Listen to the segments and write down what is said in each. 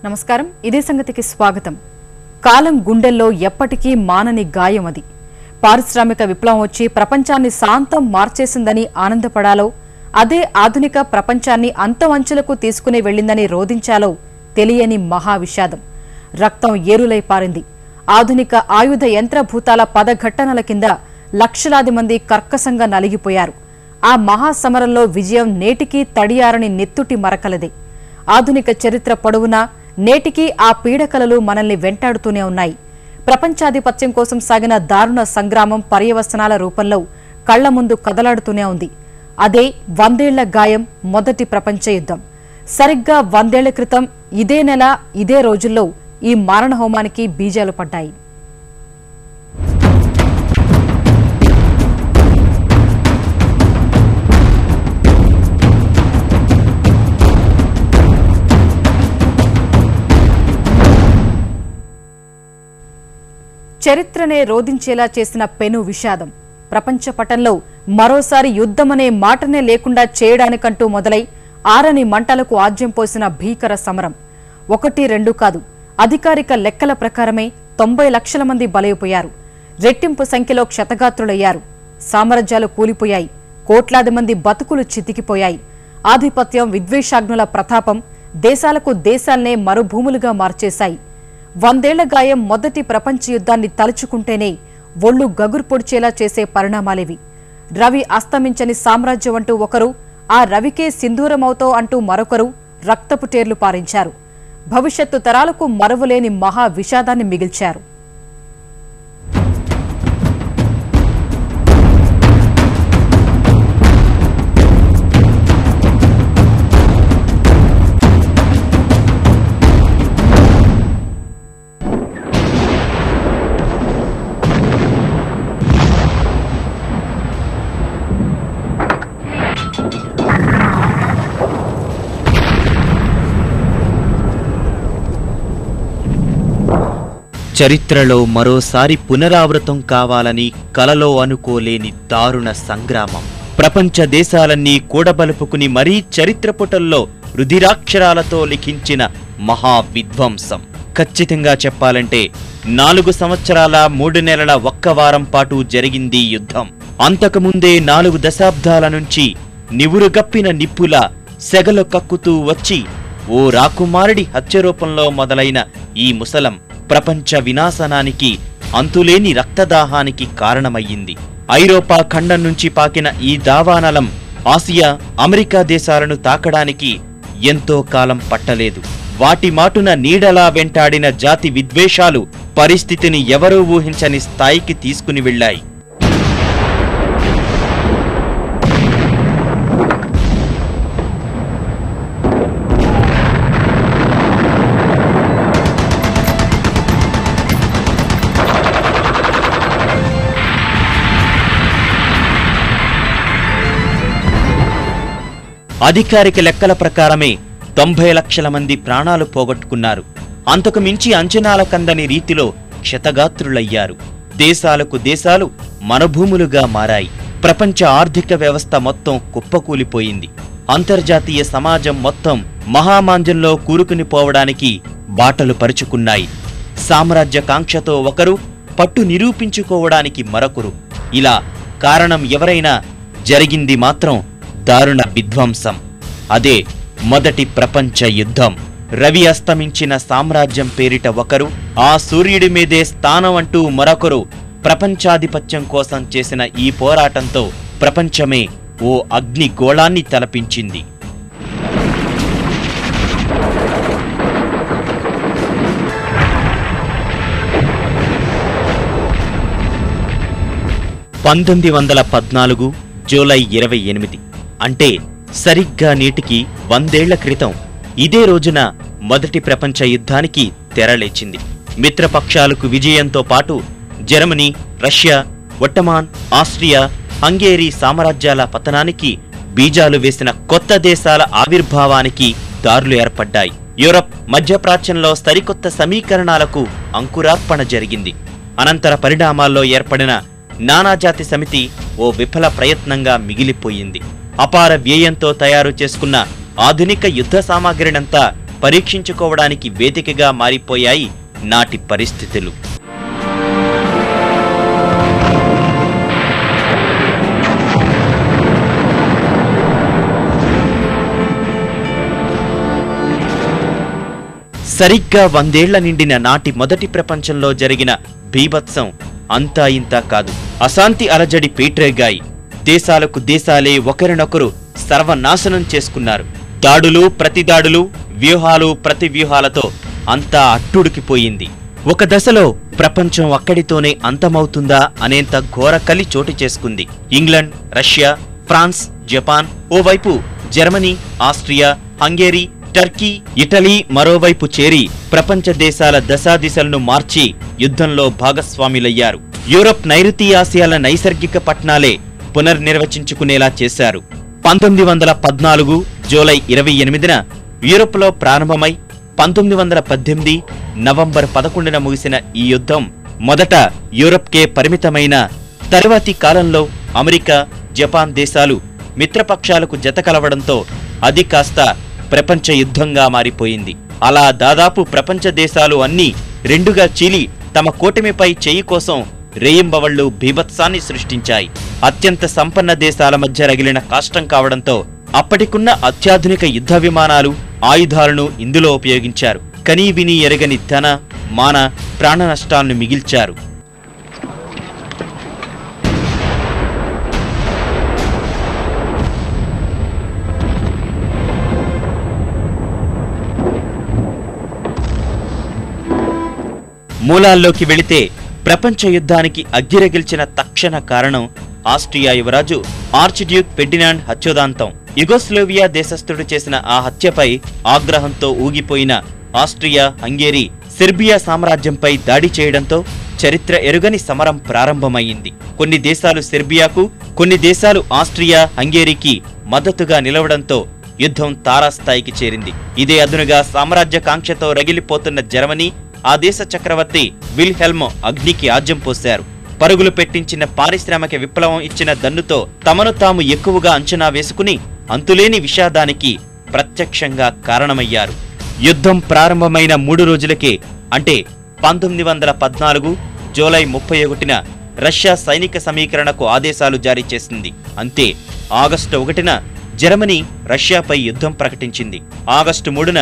నమస్కారం ఇదే సంగతికి స్వాగతం కాలం గుండెల్లో ఎప్పటికీ మానని గాయం అది పారిశ్రామిక విప్లవం వచ్చి ప్రపంచాన్ని శాంతం మార్చేసిందని ఆనందపడాలో అదే ఆధునిక ప్రపంచాన్ని అంతవంచులకు తీసుకుని వెళ్ళిందని రోదించాలో తెలియని మహా విషాదం రక్తం ఏరులై పారింది ఆధునిక ఆయుధ యంత్రభూతాల పదఘట్టనల కింద లక్షలాది మంది కర్కశంగా నలిగిపోయారు ఆ మహా సమరంలో విజయం నేటికి తడియారని నెత్తుటి మరకలదే ఆధునిక చరిత్ర పొడవునా నేటికి ఆ పీడకలలు మనల్ని వెంటాడుతూనే ఉన్నాయి ప్రపంచాధిపత్యం కోసం సాగిన దారుణ సంగ్రామం పర్యవసనాల రూపంలో కళ్ల ముందు కదలాడుతూనే ఉంది అదే 100 ఏళ్ల గాయం మొదటి ప్రపంచ యుద్ధం సరిగ్గా 100 ఏళ్ల క్రితం ఇదే నెల ఇదే రోజుల్లో ఈ మారణ హోమానికి బీజాలు పడ్డాయి చరిత్రనే రోదించేలా చేసిన పెను విషాదం ప్రపంచ పటంలో మరోసారి యుద్ధమనే మాటనే లేకుండా చేయడానికంటూ మొదలై ఆరని మంటలకు ఆజ్యం పోసిన భీకర సమరం 1-2 కాదు అధికారిక లెక్కల ప్రకారమే 90 లక్షల మంది బలైపోయారు రెట్టింపు సంఖ్యలో క్షతగాత్రులయ్యారు సామ్రాజ్యాలు కూలిపోయాయి కోట్లాది మంది బతుకులు చితికిపోయాయి ఆధిపత్యం విద్వేషాగ్నుల ప్రతాపం దేశాలకు దేశాల్నే మరుభూములుగా మార్చేశాయి 100 ఏళ్ల గాయం మొదటి ప్రపంచ యుద్ధాన్ని తలుచుకుంటేనే ఒళ్ళు గగురు పొడిచేలా చేసే పరిణామాలేవి రవి అస్తమించని సామ్రాజ్యం అంటూ ఒకరు ఆ రవికే సింధూరమవుతో అంటూ మరొకరు రక్తపు టేర్లు పారించారు భవిష్యత్తు తరాలకు మరువలేని మహా విషాదాన్ని మిగిల్చారు చరిత్రలో మరోసారి పునరావృతం కావాలని కలలో అనుకోలేని దారుణ సంగ్రామం ప్రపంచ దేశాలన్నీ కూడబలుపుకుని మరీ చరిత్ర పుటల్లో రుధిరాక్షరాలతో లిఖించిన మహా విధ్వంసం ఖచ్చితంగా చెప్పాలంటే 4 సంవత్సరాల 3 నెలల 1 వారం పాటు జరిగింది యుద్ధం అంతకుముందే 4 దశాబ్దాల నుంచి నివురుగప్పిన నిప్పుల సెగలు కక్కుతూ వచ్చి ఓ రాకుమారుడి హత్యరూపంలో మొదలైన ఈ ముసలం ప్రపంచ వినాశనానికి అంతులేని రక్తదాహానికి కారణమయ్యింది ఐరోపా ఖండం నుంచి పాకిన ఈ దావానలం ఆసియా అమెరికా దేశాలను తాకడానికి ఎంతో కాలం పట్టలేదు వాటి మాటున నీడలా వెంటాడిన జాతి విద్వేషాలు పరిస్థితిని ఎవరూ ఊహించని స్థాయికి తీసుకుని వెళ్లాయి అధికారిక లెక్కల ప్రకారమే 90 లక్షల మంది ప్రాణాలు పోగొట్టుకున్నారు అంతకు మించి అంచనాల కందని రీతిలో క్షతగాత్రులయ్యారు దేశాలకు దేశాలు మరుభూములుగా మారాయి ప్రపంచ ఆర్థిక వ్యవస్థ మొత్తం కుప్పకూలిపోయింది అంతర్జాతీయ సమాజం మొత్తం మహామాంజంలో కూరుకుని పోవడానికి బాటలు పరుచుకున్నాయి సామ్రాజ్య కాంక్షతో ఒకరు పట్టు నిరూపించుకోవడానికి మరొకరు ఇలా కారణం ఎవరైనా జరిగింది మాత్రం దారుణ విధ్వంసం అదే మొదటి ప్రపంచ యుద్ధం రవి అస్తమించిన సామ్రాజ్యం పేరిట ఒకరు ఆ సూర్యుడి మీదే స్థానం అంటూ మరొకరు ప్రపంచాధిపత్యం కోసం చేసిన ఈ పోరాటంతో ప్రపంచమే ఓ అగ్నిగోళాన్ని తలపించింది జూలై 28 అంటే సరిగ్గా నేటికి 100 ఏళ్ల క్రితం ఇదే రోజున మొదటి ప్రపంచ యుద్ధానికి తెరలేచింది మిత్రపక్షాలకు విజయంతో పాటు జర్మనీ రష్యా ఒట్టమాన్ ఆస్ట్రియా హంగేరీ సామ్రాజ్యాల పతనానికి బీజాలు వేసిన కొత్త దేశాల ఆవిర్భావానికి దారులు ఏర్పడ్డాయి యూరప్ మధ్యప్రాచ్యంలో సరికొత్త సమీకరణాలకు అంకురార్పణ జరిగింది అనంతర పరిణామాల్లో ఏర్పడిన నానాజాతి సమితి ఓ విఫల ప్రయత్నంగా మిగిలిపోయింది అపార వ్యయంతో తయారు చేసుకున్న ఆధునిక యుద్ధ సామాగ్రినంతా పరీక్షించుకోవడానికి వేదికగా మారిపోయాయి నాటి పరిస్థితులు. సరిగ్గా 100 ఏళ్ల నిండిన నాటి మొదటి ప్రపంచంలో జరిగిన బీభత్సం అంతా ఇంతా కాదు. అశాంతి అలజడి పేట్రేగాయి. దేశాలకు దేశాలే ఒకరినొకరు సర్వనాశనం చేసుకున్నారు. దాడులు ప్రతిదాడులు, వ్యూహాలు ప్రతి వ్యూహాలతో అంతా అట్టుడికిపోయింది. ఒక దశలో ప్రపంచం అక్కడితోనే అంతమవుతుందా అనేంత ఘోర కలి చోటు చేసుకుంది. ఇంగ్లండ్, రష్యా, ఫ్రాన్స్, జపాన్ ఓవైపు, Germany, Austria, Hungary, Turkey, Italy మరోవైపు చేరి ప్రపంచ దేశాల దశాదిశలను మార్చి యుద్ధంలో భాగస్వాములయ్యారు. యూరప్, నైరుతి ఆసియాల నైసర్గిక పట్టణాలే పునర్నిర్వచించుకునేలా చేశారు. 1914 జూలై 28న యూరప్లో ప్రారంభమై 1918 నవంబర్ 11న ముగిసిన ఈ యుద్ధం మొదట యూరప్కే పరిమితమైన తరువాతి కాలంలో అమెరికా, జపాన్ దేశాలు మిత్రపక్షాలకు జతకలవడంతో అది కాస్త ప్రపంచ యుద్ధంగా మారిపోయింది. అలా దాదాపు ప్రపంచ దేశాలు అన్నీ రెండుగా చీలి తమ కూటమిపై చేయి కోసం రేయింబవళ్లు బీభత్సాన్ని సృష్టించాయి. అత్యంత సంపన్న దేశాల మధ్య రగిలిన కాష్టం కావడంతో అప్పటికున్న అత్యాధునిక యుద్ధ విమానాలు, ఆయుధాలను ఇందులో ఉపయోగించారు. కనీ విని ఎరగని ధన, మాన, ప్రాణ నష్టాలను మిగిల్చారు. మూలాల్లోకి వెళితే ప్రపంచ యుద్ధానికి అగ్గిరగిల్చిన తక్షణ కారణం ఆస్ట్రియా యువరాజు ఆర్చ్డ్యూక్ ఫెర్డినాండ్ హత్యోదాంతం. యుగోస్లోవియా దేశస్థుడు చేసిన ఆ హత్యపై ఆగ్రహంతో ఊగిపోయిన ఆస్ట్రియా, హంగేరీ, సెర్బియా సామ్రాజ్యంపై దాడి చేయడంతో చరిత్ర ఎరుగని సమరం ప్రారంభమయ్యింది. కొన్ని దేశాలు సెర్బియాకు, కొన్ని దేశాలు ఆస్ట్రియా, హంగేరీకి మద్దతుగా నిలవడంతో యుద్ధం తారాస్థాయికి చేరింది. ఇదే అదునుగా సామ్రాజ్య కాంక్షతో రగిలిపోతున్న జర్మనీ, ఆ దేశ చక్రవర్తి విల్హెల్మ్ అగ్నికి ఆజ్యం పోశారు. పరుగులు పెట్టించిన పారిశ్రామిక విప్లవం ఇచ్చిన దన్నుతో తమను తాము ఎక్కువగా అంచనా వేసుకుని అంతులేని విషాదానికి ప్రత్యక్షంగా కారణమయ్యారు. యుద్ధం ప్రారంభమైన 3 రోజులకే అంటే 1914 జూలై 31న రష్యా సైనిక సమీకరణకు ఆదేశాలు జారీ చేసింది. అంతే, ఆగస్టు 1న జర్మనీ రష్యాపై యుద్ధం ప్రకటించింది. ఆగస్టు 3న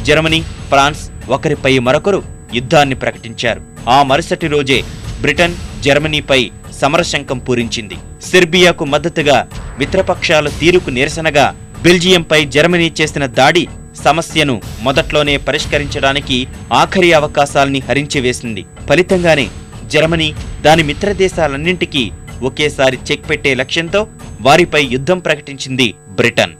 జర్మనీ, ఫ్రాన్స్ ఒకరిపై మరొకరు యుద్ధాన్ని ప్రకటించారు. ఆ మరుసటి రోజే బ్రిటన్ జర్మనీపై సమరశంఖం పూరించింది. సెర్బియాకు మద్దతుగా మిత్రపక్షాల తీరుకు నిరసనగా బెల్జియంపై జర్మనీ చేసిన దాడి సమస్యను మొదట్లోనే పరిష్కరించడానికి ఆఖరి అవకాశాల్ని హరించివేసింది. ఫలితంగానే జర్మనీ దాని మిత్రదేశాలన్నింటికీ ఒకేసారి చెక్ పెట్టే లక్ష్యంతో వారిపై యుద్ధం ప్రకటించింది బ్రిటన్.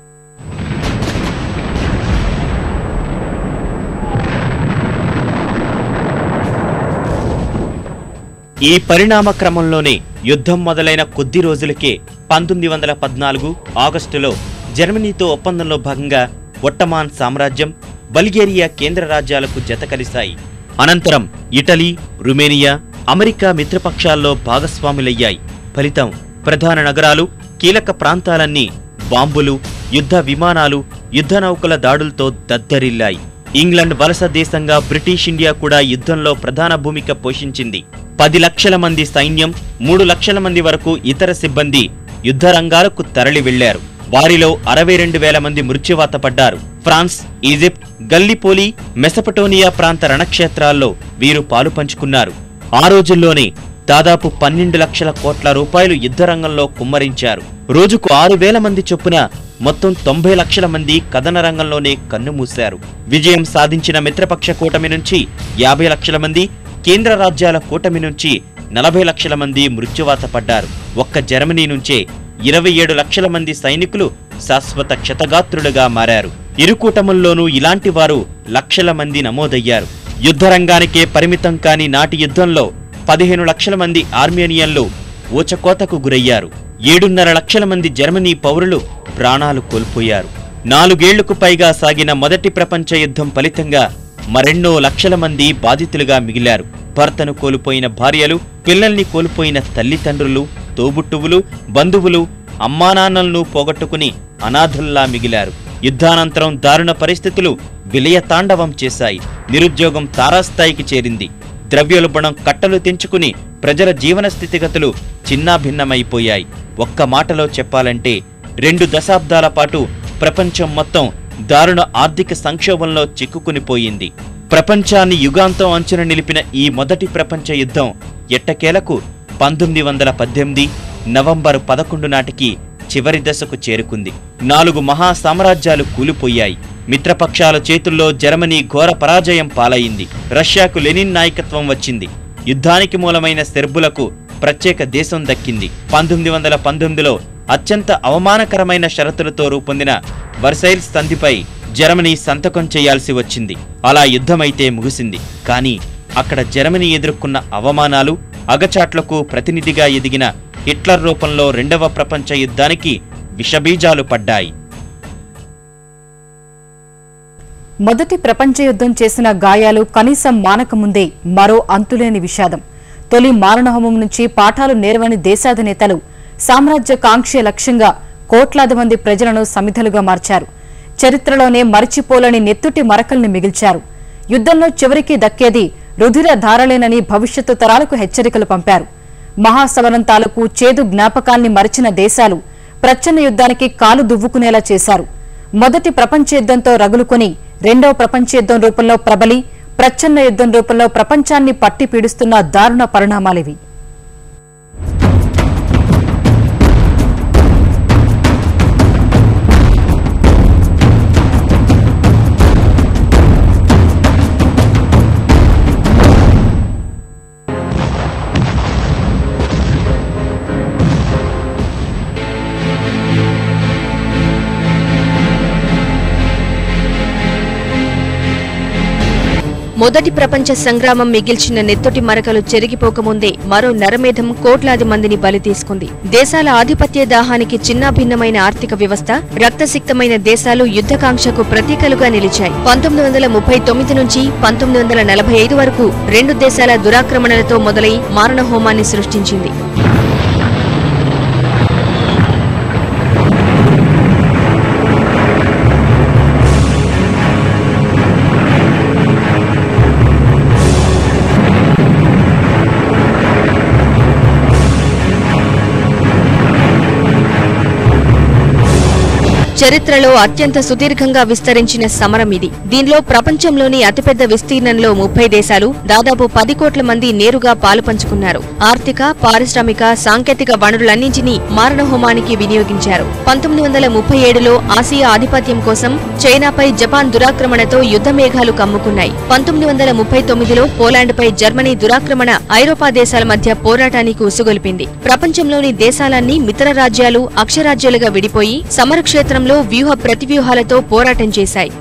ఈ పరిణామ క్రమంలోనే యుద్ధం మొదలైన కొద్ది రోజులకే 1914 ఆగస్టులో జర్మనీతో ఒప్పందంలో భాగంగా ఒట్టమాన్ సామ్రాజ్యం, బల్గేరియా కేంద్ర రాజ్యాలకు జత కలిశాయి. అనంతరం ఇటలీ, రుమేనియా, అమెరికా మిత్రపక్షాల్లో భాగస్వాములయ్యాయి. ఫలితం ప్రధాన నగరాలు, కీలక ప్రాంతాలన్నీ బాంబులు, యుద్ధ విమానాలు, యుద్ధ నౌకల దాడులతో దద్దరిల్లాయి. ఇంగ్లండ్ వలస దేశంగా బ్రిటిష్ ఇండియా కూడా యుద్ధంలో ప్రధాన భూమిక పోషించింది. 10 లక్షల మంది సైన్యం, 3 లక్షల మంది వరకు ఇతర సిబ్బంది యుద్ధ రంగాలకు తరలి వెళ్లారు. వారిలో 62,000 మంది మృత్యువాత పడ్డారు. ఫ్రాన్స్, ఈజిప్ట్, గల్లిపోలి, మెసపటోనియా ప్రాంత రణక్షేత్రాల్లో వీరు పాలు పంచుకున్నారు. ఆ రోజుల్లోనే దాదాపు 12 లక్షల కోట్ల రూపాయలు యుద్ధరంగంలో కుమ్మరించారు. రోజుకు 6,000 మంది చొప్పున మొత్తం 90 లక్షల మంది కథన రంగంలోనే కన్నుమూశారు. విజయం సాధించిన మిత్రపక్ష కూటమి నుంచి 50 లక్షల మంది, కేంద్ర రాజ్యాల కూటమి నుంచి 40 లక్షల మంది మృత్యువాత పడ్డారు. ఒక్క జర్మనీ నుంచే 27 లక్షల మంది సైనికులు శాశ్వత క్షతగాత్రులుగా మారారు. ఇరు కూటముల్లోనూ ఇలాంటి వారు లక్షల మంది నమోదయ్యారు. యుద్ధరంగానికే పరిమితం కాని నాటి యుద్ధంలో 15 లక్షల మంది ఆర్మేనియన్లు ఊచకోతకు గురయ్యారు. 7.5 లక్షల మంది జర్మనీ పౌరులు ప్రాణాలు కోల్పోయారు. 4 ఏళ్లకు పైగా సాగిన మొదటి ప్రపంచ యుద్ధం ఫలితంగా మరెన్నో లక్షల మంది బాధితులుగా మిగిలారు. భర్తను కోల్పోయిన భార్యలు, పిల్లల్ని కోల్పోయిన తల్లిదండ్రులు, తోబుట్టువులు, బంధువులు, అమ్మానాన్నలను పోగొట్టుకుని అనాథుల్లా మిగిలారు. యుద్ధానంతరం దారుణ పరిస్థితులు విలయతాండవం చేశాయి. నిరుద్యోగం తారాస్థాయికి చేరింది. ద్రవ్యోల్బణం కట్టలు తెంచుకుని ప్రజల జీవన స్థితిగతులు చిన్నాభిన్నమైపోయాయి. ఒక్క మాటలో చెప్పాలంటే 2 దశాబ్దాల పాటు ప్రపంచం మొత్తం దారుణ ఆర్థిక సంక్షోభంలో చిక్కుకునిపోయింది. ప్రపంచాన్ని యుగాంతం అంచున నిలిపిన ఈ మొదటి ప్రపంచ యుద్ధం ఎట్టకేలకు 1918 నవంబర్ 11 నాటికి చివరి దశకు చేరుకుంది. 4 మహా సామ్రాజ్యాలు కూలిపోయాయి. మిత్రపక్షాల చేతుల్లో జర్మనీ ఘోర పరాజయం పాలయింది. రష్యాకు లెనిన్ నాయకత్వం వచ్చింది. యుద్ధానికి మూలమైన సెర్బులకు ప్రత్యేక దేశం దక్కింది. 1919లో అత్యంత అవమానకరమైన షరతులతో రూపొందిన వర్సైల్స్ సంధిపై జర్మనీ సంతకం చేయాల్సి వచ్చింది. అలా యుద్ధమైతే ముగిసింది. కానీ అక్కడ జర్మనీ ఎదుర్కొన్న అవమానాలు, అగచాట్లకు ప్రతినిధిగా ఎదిగిన హిట్లర్ రూపంలో 2వ ప్రపంచ యుద్ధానికి విషబీజాలు పడ్డాయి. మొదటి ప్రపంచ యుద్ధం చేసిన గాయాలు కనీసం మానకముందే మరో అంతులేని విషాదం. తొలి మారణహోమం నుంచి పాఠాలు నేర్వని దేశాధినేతలు సామ్రాజ్య కాంక్ష లక్ష్యంగా కోట్లాది మంది ప్రజలను సమిధలుగా మార్చారు. చరిత్రలోనే మరిచిపోలేని నెత్తుటి మరకల్ని మిగిల్చారు. యుద్ధంలో చివరికి దక్కేది రుధిర ధారలేనని భవిష్యత్తు తరాలకు హెచ్చరికలు పంపారు. మహాసమరం తాలూకు చేదు జ్ఞాపకాల్ని మరిచిన దేశాలు ప్రచ్ఛన్న యుద్ధానికి కాలు దువ్వుకునేలా చేశారు. మొదటి ప్రపంచ యుద్ధంతో రగులుకొని 2వ ప్రపంచ యుద్ధం రూపంలో ప్రబలి ప్రచ్ఛన్న యుద్ధం రూపంలో ప్రపంచాన్ని పట్టి పీడిస్తున్న దారుణ పరిణామాలివి. మొదటి ప్రపంచ సంగ్రామం మిగిల్చిన నెత్తొటి మరకలు చెరిగిపోకముందే మరో నరమేధం కోట్లాది మందిని బలి తీసుకుంది. దేశాల ఆధిపత్య దాహానికి చిన్నాభిన్నమైన ఆర్థిక వ్యవస్థ, రక్తసిక్తమైన దేశాలు యుద్ధకాంక్షకు ప్రతీకలుగా నిలిచాయి. 1939 నుంచి 1945 వరకు 2 దేశాల దురాక్రమణలతో మొదలై మారణహోమాన్ని సృష్టించింది. చరిత్రలో అత్యంత సుదీర్ఘంగా విస్తరించిన సమరం ఇది. దీనిలో ప్రపంచంలోని అతిపెద్ద విస్తీర్ణంలో 30 దేశాలు, దాదాపు 10 కోట్ల మంది నేరుగా పాలుపంచుకున్నారు. ఆర్థిక, పారిశ్రామిక, సాంకేతిక వనరులన్నింటినీ మారణహోమానికి వినియోగించారు. 1937లో ఆసియా ఆధిపత్యం కోసం చైనాపై జపాన్ దురాక్రమణతో యుద్ధ మేఘాలు కమ్ముకున్నాయి. 1939లో పోలాండ్పై జర్మనీ దురాక్రమణ ఐరోపా దేశాల మధ్య పోరాటానికి ఉసుగొల్పింది. ప్రపంచంలోని దేశాలన్నీ మిత్ర రాజ్యాలు, అక్షరాజ్యాలుగా విడిపోయి సమరక్షేత్రంలో వ్యూహ ప్రతివ్యూహాలతో పోరాటం చేశాయి.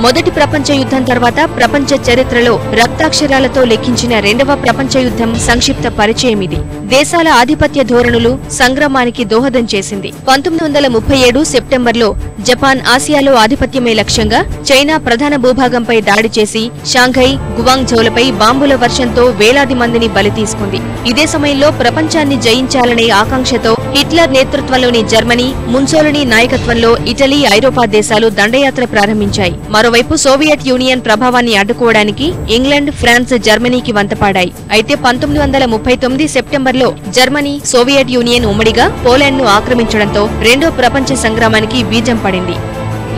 మొదటి ప్రపంచ యుద్ధం తర్వాత ప్రపంచ చరిత్రలో రక్తాక్షరాలతో లెక్కించిన 2వ ప్రపంచ యుద్ధం సంక్షిప్త పరిచయం ఇది. దేశాల ఆధిపత్య ధోరణులు సంగ్రామానికి దోహదం చేసింది. 1937 సెప్టెంబర్లో జపాన్ ఆసియాలో ఆధిపత్యమే లక్ష్యంగా చైనా ప్రధాన భూభాగంపై దాడి చేసి షాంఘై, గువాంగ్జౌలపై బాంబుల వర్షంతో వేలాది మందిని బలి తీసుకుంది. ఇదే సమయంలో ప్రపంచాన్ని జయించాలనే ఆకాంక్షతో హిట్లర్ నేతృత్వంలోని జర్మనీ, మున్సోలినీ నాయకత్వంలో ఇటలీ, ఐరోపా దేశాలు దండయాత్ర ప్రారంభించాయి. మరోవైపు సోవియట్ యూనియన్ ప్రభావాన్ని అడ్డుకోవడానికి ఇంగ్లాండ్, ఫ్రాన్స్, జర్మనీకి వంతపాడాయి. అయితే 1939 సెప్టెంబర్లో జర్మనీ, సోవియట్ యూనియన్ ఉమ్మడిగా పోలాండ్ను ఆక్రమించడంతో 2వ ప్రపంచ సంగ్రామానికి బీజం పడింది.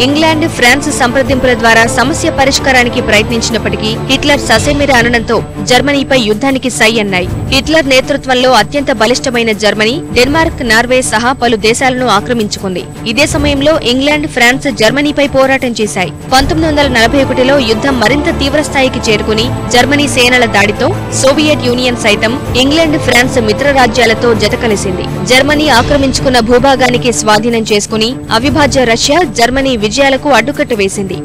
ఇంగ్లాండ్, ఫ్రాన్స్ సంప్రదింపుల ద్వారా సమస్య పరిష్కారానికి ప్రయత్నించినప్పటికీ హిట్లర్ ససేమిరా అనడంతో జర్మనీపై యుద్ధానికి సై అన్నాయి. హిట్లర్ నేతృత్వంలో అత్యంత బలిష్టమైన జర్మనీ, డెన్మార్క్, నార్వే సహా పలు దేశాలను ఆక్రమించుకుంది. ఇదే సమయంలో ఇంగ్లాండ్, ఫ్రాన్స్ జర్మనీపై పోరాటం చేశాయి. 1941లో యుద్ధం మరింత తీవ్రస్థాయికి చేరుకుని జర్మనీ సేనల దాడితో సోవియట్ యూనియన్ సైతం ఇంగ్లాండ్, ఫ్రాన్స్ మిత్రరాజ్యాలతో జతకలిసింది. జర్మనీ ఆక్రమించుకున్న భూభాగానికి స్వాధీనం చేసుకుని అవిభాజ్య రష్యా, జర్మనీ విజయాలకు అడ్డుకట్ట వేసింది.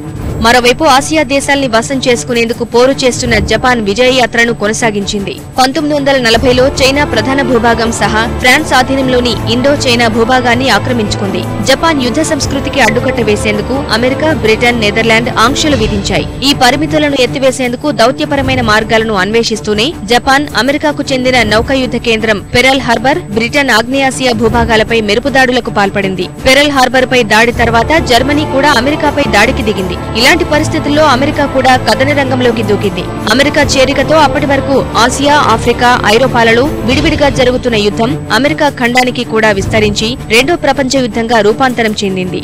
మరోవైపు ఆసియా దేశాల్ని వశం చేసుకునేందుకు పోరు చేస్తున్న జపాన్ విజయయాత్రను కొనసాగించింది. 1940లో చైనా ప్రధాన భూభాగం సహా ఫ్రాన్స్ ఆధీనంలోని ఇండో చైనా భూభాగాన్ని ఆక్రమించుకుంది. జపాన్ యుద్ధ సంస్కృతికి అడ్డుకట్ట వేసేందుకు అమెరికా, బ్రిటన్, నెదర్లాండ్ ఆంక్షలు విధించాయి. ఈ పరిమితులను ఎత్తివేసేందుకు దౌత్యపరమైన మార్గాలను అన్వేషిస్తూనే జపాన్ అమెరికాకు చెందిన నౌకాయుద్ధ కేంద్రం పెరల్ హార్బర్, బ్రిటన్ ఆగ్నేయాసియా భూభాగాలపై మెరుపుదాడులకు పాల్పడింది. పెరల్ హార్బర్ పై దాడి తర్వాత జర్మనీ కూడా అమెరికాపై దాడికి దిగింది. ఇలాంటి పరిస్థితుల్లో అమెరికా కూడా కథన రంగంలోకి దూకింది. అమెరికా చేరికతో అప్పటి వరకు ఆసియా, ఆఫ్రికా, ఐరోపాలలో విడివిడిగా జరుగుతున్న యుద్ధం అమెరికా ఖండానికి కూడా విస్తరించి రెండో ప్రపంచ యుద్ధంగా రూపాంతరం చెందింది.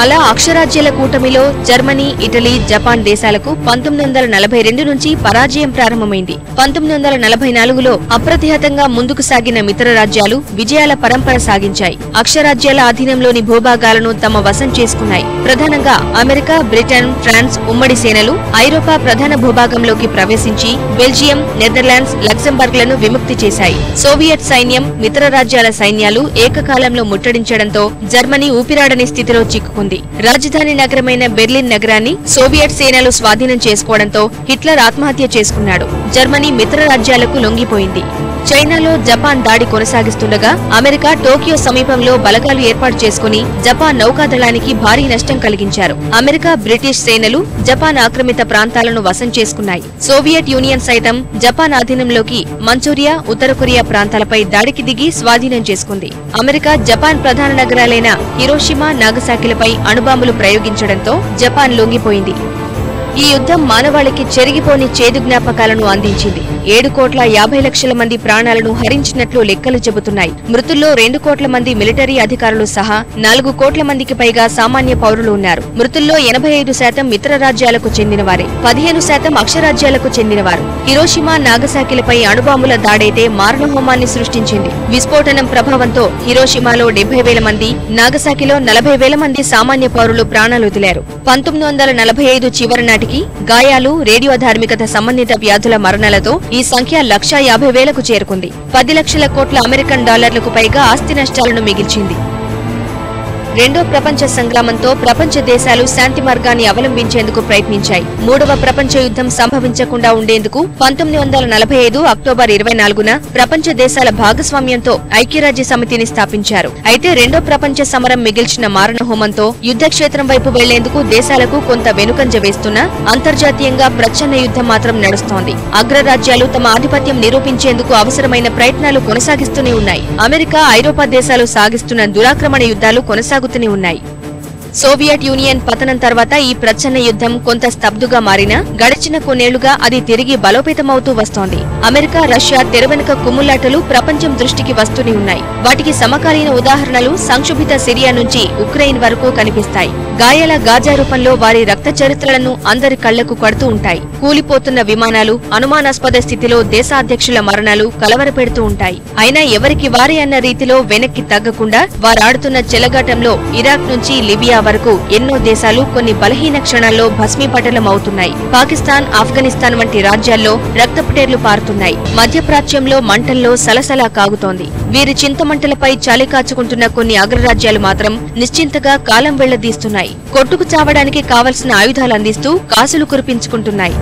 అలా అక్షరాజ్యాల కూటమిలో జర్మనీ, ఇటలీ, జపాన్ దేశాలకు 1942 నుంచి పరాజయం ప్రారంభమైంది. 1944లో అప్రతిహతంగా ముందుకు సాగిన మిత్ర రాజ్యాలు విజయాల పరంపర సాగించాయి. అక్షరాజ్యాల ఆధీనంలోని భూభాగాలను తమ వశం చేసుకున్నాయి. ప్రధానంగా అమెరికా, బ్రిటన్, ఫ్రాన్స్ ఉమ్మడి సేనలు ఐరోపా ప్రధాన భూభాగంలోకి ప్రవేశించి బెల్జియం, నెదర్లాండ్స్, లక్సెంబర్గ్లను విముక్తి చేశాయి. సోవియట్ సైన్యం, మిత్ర రాజ్యాల సైన్యాలు ఏకకాలంలో ముట్టడించడంతో జర్మనీ ఊపిరాడని స్థితిలో చిక్కుకుంది. రాజధాని నగరమైన బెర్లిన్ నగరాన్ని సోవియట్ సేనలు స్వాధీనం చేసుకోవడంతో హిట్లర్ ఆత్మహత్య చేసుకున్నాడు. జర్మనీ మిత్ర రాజ్యాలకు లొంగిపోయింది. చైనాలో జపాన్ దాడి కొనసాగిస్తుండగా అమెరికా టోక్యో సమీపంలో బలగాలు ఏర్పాటు చేసుకుని జపాన్ నౌకాదళానికి భారీ నష్టం కలిగించారు. అమెరికా, బ్రిటిష్ సేనలు జపాన్ ఆక్రమిత ప్రాంతాలను వశం చేసుకున్నాయి. సోవియట్ యూనియన్ సైతం జపాన్ ఆధీనంలోకి మంచూరియా, ఉత్తర కొరియా ప్రాంతాలపై దాడికి దిగి స్వాధీనం చేసుకుంది. అమెరికా జపాన్ ప్రధాన నగరాలైన హిరోషిమా, నాగసాకిలపై అణుబాంబులు ప్రయోగించడంతో జపాన్ లొంగిపోయింది. ఈ యుద్ధం మానవాళికి చెరిగిపోని చేదు జ్ఞాపకాలను అందించింది. 7,50,00,000 మంది ప్రాణాలను హరించినట్లు లెక్కలు చెబుతున్నాయి. మృతుల్లో 2 కోట్ల మంది మిలిటరీ అధికారులు సహా 4 కోట్ల మందికి పైగా సామాన్య పౌరులు ఉన్నారు. మృతుల్లో 85% మిత్ర రాజ్యాలకు చెందినవారే, 15% అక్షరాజ్యాలకు చెందినవారు. హిరోషిమా, నాగసాకిలపై అణుబాంబుల దాడైతే మారణహోమాన్ని సృష్టించింది. విస్ఫోటనం ప్రభావంతో హిరోషిమాలో 70,000 మంది, నాగసాకిలో 40,000 మంది సామాన్య పౌరులు ప్రాణాలు వదిలారు. 1945 చివరి నాటికి గాయాలు, రేడియో ధార్మికత సంబంధిత వ్యాధుల మరణాలతో ఈ సంఖ్య 1,50,000కు చేరుకుంది. 10 లక్షల కోట్ల అమెరికన్ డాలర్లకు పైగా ఆస్తి నష్టాలను మిగిల్చింది. రెండో ప్రపంచ సంగ్రామంతో ప్రపంచ దేశాలు శాంతి మార్గాన్ని అవలంబించేందుకు ప్రయత్నించాయి. మూడవ ప్రపంచ యుద్ధం సంభవించకుండా ఉండేందుకు 1945 అక్టోబర్ 24న ప్రపంచ దేశాల భాగస్వామ్యంతో ఐక్యరాజ్య సమితిని స్థాపించారు. అయితే రెండో ప్రపంచ సమరం మిగిల్చిన మారణహోమంతో యుద్ధక్షేత్రం వైపు వెళ్లేందుకు దేశాలకు కొంత వెనుకంజ వేస్తున్నా అంతర్జాతీయంగా ప్రచ్ఛన్న యుద్ధం మాత్రం నడుస్తోంది. అగ్రరాజ్యాలు తమ ఆధిపత్యం నిరూపించేందుకు అవసరమైన ప్రయత్నాలు కొనసాగిస్తూనే ఉన్నాయి. అమెరికా, ఐరోపా దేశాలు సాగిస్తున్న దురాక్రమణ యుద్ధాలు కొనసాగుతూనే ఉన్నాయి. సోవియట్ యూనియన్ పతనం తర్వాత ఈ ప్రచ్ఛన్న యుద్ధం కొంత స్తబ్దుగా మారినా గడిచిన కొన్నేళ్లుగా అది తిరిగి బలోపేతమవుతూ వస్తోంది. అమెరికా, రష్యా తెర వెనుక కుమ్ములాటలు ప్రపంచం దృష్టికి వస్తూనే ఉన్నాయి. వాటికి సమకాలీన ఉదాహరణలు సంక్షుభిత సిరియా నుంచి ఉక్రెయిన్ వరకు కనిపిస్తాయి. గాయాల గాజా రూపంలో వారి రక్త చరిత్రలను అందరి కళ్లకు కడుతూ ఉంటాయి. కూలిపోతున్న విమానాలు, అనుమానాస్పద స్థితిలో దేశాధ్యక్షుల మరణాలు కలవరపెడుతూ ఉంటాయి. అయినా ఎవరికి వారే అన్న రీతిలో వెనక్కి తగ్గకుండా వారాడుతున్న చెలగాటంలో ఇరాక్ నుంచి లిబియా వరకు ఎన్నో దేశాలు కొన్ని బలహీన క్షణాల్లో భస్మీపటలం అవుతున్నాయి. పాకిస్తాన్, ఆఫ్ఘనిస్తాన్ వంటి రాజ్యాల్లో రక్తపుటేర్లు పారుతున్నాయి. మధ్యప్రాచ్యంలో మంటల్లో సలసలా కాగుతోంది. వీరి చింతమంటలపై చాలి కాచుకుంటున్న కొన్ని అగ్రరాజ్యాలు మాత్రం నిశ్చింతగా కాలం వెళ్లదీస్తున్నాయి. కొట్టుకు చావడానికి కావలసిన ఆయుధాలు అందిస్తూ కాసులు కురిపించుకుంటున్నాయి.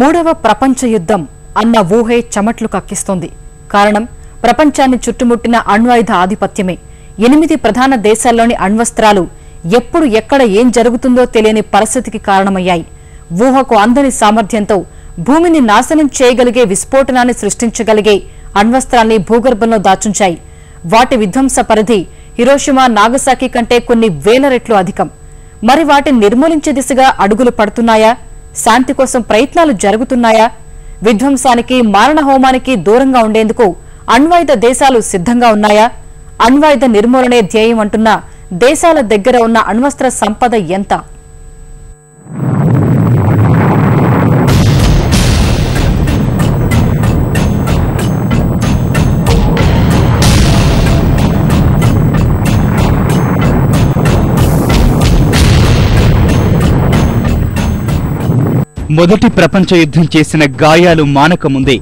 మూడవ ప్రపంచ యుద్ధం అన్న ఊహే చెమట్లు కక్కిస్తోంది. కారణం ప్రపంచాన్ని చుట్టుముట్టిన అణ్వాయుధ ఆధిపత్యమే. 8 ప్రధాన దేశాల్లోని అణ్వస్త్రాలు ఎప్పుడు ఎక్కడ ఏం జరుగుతుందో తెలియని పరిస్థితికి కారణమయ్యాయి. ఊహకు అందని సామర్థ్యంతో భూమిని నాశనం చేయగలిగే విస్ఫోటనాన్ని సృష్టించగలిగే అణ్వస్త్రాల్ని భూగర్భంలో దాచుంచాయి. వాటి విధ్వంస పరిధి హిరోషిమా, నాగసాకి కంటే కొన్ని వేల రెట్లు అధికం. మరి వాటిని నిర్మూలించే దిశగా అడుగులు పడుతున్నాయా? శాంతి కోసం ప్రయత్నాలు జరుగుతున్నాయా? విధ్వంసానికి మారణహోమానికి దూరంగా ఉండేందుకు అణ్వాయుధ దేశాలు సిద్ధంగా ఉన్నాయా? అణ్వాయుధ నిర్మూలనే ధ్యేయం అంటున్న దేశాల దగ్గర ఉన్న అణ్వస్త్ర సంపద ఎంత? మొదటి ప్రపంచ యుద్ధం చేసిన గాయాలు మానకముందే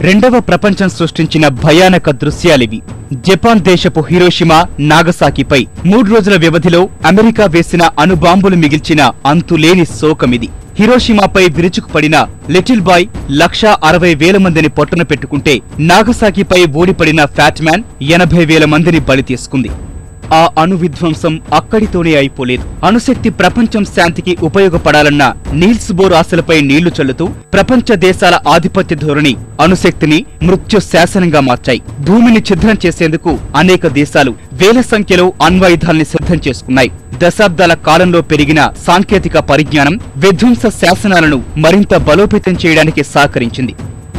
రెండవ ప్రపంచం సృష్టించిన భయానక దృశ్యాలివి. జపాన్ దేశపు హిరోషిమా, నాగసాకిపై 3 రోజుల వ్యవధిలో అమెరికా వేసిన అణుబాంబులు మిగిల్చిన అంతులేని శోకమిది. హిరోషిమాపై విరుచుకుపడిన లిటిల్ బాయ్ 1,60,000 మందిని పొట్టన పెట్టుకుంటే, నాగసాకిపై ఓడిపడిన ఫ్యాట్ మ్యాన్ 80,000 మందిని బలి తీసుకుంది. ఆ అణు విధ్వంసం అక్కడితోనే అయిపోలేదు. అణుశక్తి ప్రపంచం శాంతికి ఉపయోగపడాలన్న నీల్స్ బోర్ ఆశలపై నీళ్లు చల్లుతూ ప్రపంచ దేశాల ఆధిపత్య ధోరణి అణుశక్తిని మృత్యు శాసనంగా మార్చాయి. భూమిని ఛిద్రం చేసేందుకు అనేక దేశాలు వేల సంఖ్యలో అణ్వాయుధాల్ని సిద్ధం చేసుకున్నాయి. దశాబ్దాల కాలంలో పెరిగిన సాంకేతిక పరిజ్ఞానం విధ్వంస శాసనాలను మరింత బలోపేతం చేయడానికి సహకరించింది.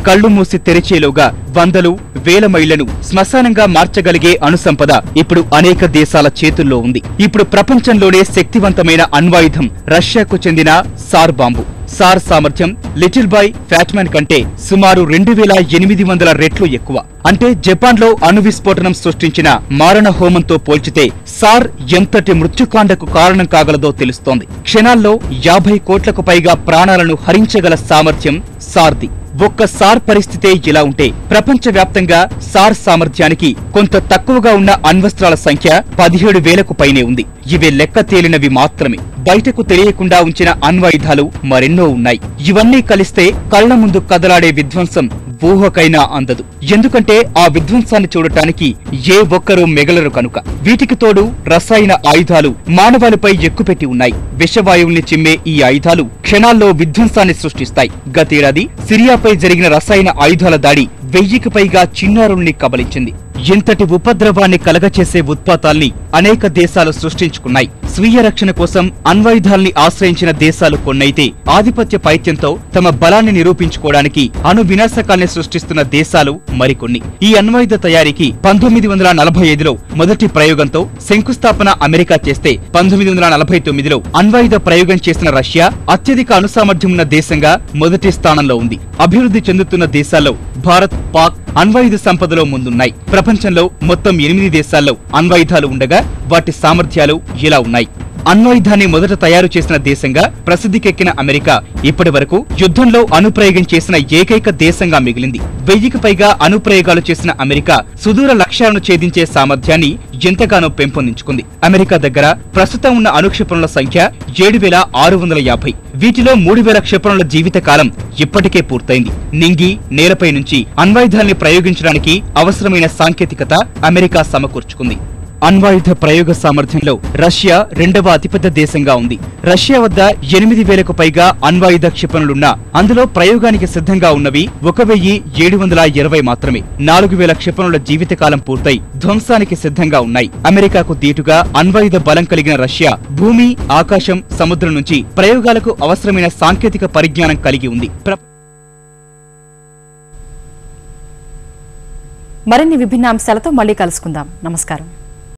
కళ్లు మూసి తెరిచేలోగా 100,000 మైళ్లను శ్మశానంగా మార్చగలిగే అణుసంపద ఇప్పుడు అనేక దేశాల చేతుల్లో ఉంది. ఇప్పుడు ప్రపంచంలోనే శక్తివంతమైన అణ్వాయుధం రష్యాకు చెందిన సార్ బాంబు. సార్ సామర్థ్యం లిటిల్ బాయ్, ఫ్యాట్మ్యాన్ కంటే సుమారు 2,800 రెట్లు ఎక్కువ. అంటే జపాన్లో అణు విస్ఫోటనం సృష్టించిన మారణ హోమంతో పోల్చితే సార్ ఎంతటి మృత్యుకాండకు కారణం కాగలదో తెలుస్తోంది. క్షణాల్లో 50 కోట్లకు పైగా ప్రాణాలను హరించగల సామర్థ్యం సార్ది. ఒక్క సార్ పరిస్థితే ఇలా ఉంటే ప్రపంచవ్యాప్తంగా సార్ సామర్థ్యానికి కొంత తక్కువగా ఉన్న అణ్వస్త్రాల సంఖ్య 17,000కు పైనే ఉంది. ఇవే లెక్క తేలినవి మాత్రమే. బయటకు తెలియకుండా ఉంచిన అణ్వాయుధాలు మరెన్నో ఉన్నాయి. ఇవన్నీ కలిస్తే కళ్ల ముందు కదలాడే విధ్వంసం ఊహకైనా అందదు. ఎందుకంటే ఆ విధ్వంసాన్ని చూడటానికి ఏ ఒక్కరూ మిగలరు కనుక. వీటికి తోడు రసాయన ఆయుధాలు మానవాళిపై ఎక్కుపెట్టి ఉన్నాయి. విషవాయువుల్ని చిమ్మే ఈ ఆయుధాలు క్షణాల్లో విధ్వంసాన్ని సృష్టిస్తాయి. గతేడాది సిరియాపై జరిగిన రసాయన ఆయుధాల దాడి 1000కి పైగా చిన్నారుల్ని కబలించింది. ఇంతటి ఉపద్రవాన్ని కలగచేసే ఉత్పాతాల్ని అనేక దేశాలు సృష్టించుకున్నాయి. స్వీయ రక్షణ కోసం అణ్వాయుధాల్ని ఆశ్రయించిన దేశాలు కొన్నైతే ఆధిపత్య పైత్యంతో తమ బలాన్ని నిరూపించుకోవడానికి అణు వినాశకాల్ని సృష్టిస్తున్న దేశాలు మరికొన్ని. ఈ అణ్వాయుధ తయారీకి 1945లో మొదటి ప్రయోగంతో శంకుస్థాపన అమెరికా చేస్తే 1949లో అణ్వాయుధ ప్రయోగం చేసిన రష్యా అత్యధిక అణుసామర్థ్యం ఉన్న దేశంగా మొదటి స్థానంలో ఉంది. అభివృద్ధి చెందుతున్న దేశాల్లో భారత్, పాక్ అణ్వాయుధ సంపదలో ముందున్నాయి. ప్రపంచంలో మొత్తం 8 దేశాల్లో అణ్వాయుధాలు ఉండగా వాటి సామర్థ్యాలు ఇలా ఉన్నాయి. అణ్వాయుధాన్ని మొదట తయారు చేసిన దేశంగా ప్రసిద్ధికెక్కిన అమెరికా ఇప్పటి వరకు యుద్ధంలో అణుప్రయోగం చేసిన ఏకైక దేశంగా మిగిలింది. 1000కి పైగా అణుప్రయోగాలు చేసిన అమెరికా సుదూర లక్ష్యాలను ఛేదించే సామర్థ్యాన్ని ఎంతగానో పెంపొందించుకుంది. అమెరికా దగ్గర ప్రస్తుతం ఉన్న అణుక్షిపణుల సంఖ్య 7,650. వీటిలో 3,000 క్షిపణుల జీవితకాలం ఇప్పటికే పూర్తయింది. నింగి, నేలపై నుంచి అణ్వాయుధాల్ని ప్రయోగించడానికి అవసరమైన సాంకేతికత అమెరికా సమకూర్చుకుంది. అణ్వాయుధ ప్రయోగ సామర్థ్యంలో రష్యా 2వ అతిపెద్ద దేశంగా ఉంది. రష్యా వద్ద 8,000కు పైగా అణ్వాయుధ క్షిపణులున్నా అందులో ప్రయోగానికి సిద్ధంగా ఉన్నవి 1,720 మాత్రమే. 4,000 క్షిపణుల జీవితకాలం పూర్తయి ధ్వంసానికి సిద్ధంగా ఉన్నాయి. అమెరికాకు దీటుగా అణ్వాయుధ బలం కలిగిన రష్యా భూమి, ఆకాశం, సముద్రం నుంచి ప్రయోగాలకు అవసరమైన సాంకేతిక పరిజ్ఞానం కలిగి ఉంది. మరిన్ని విభిన్న అంశాలతో మళ్ళీ కలుసుకుందాం. నమస్కారం.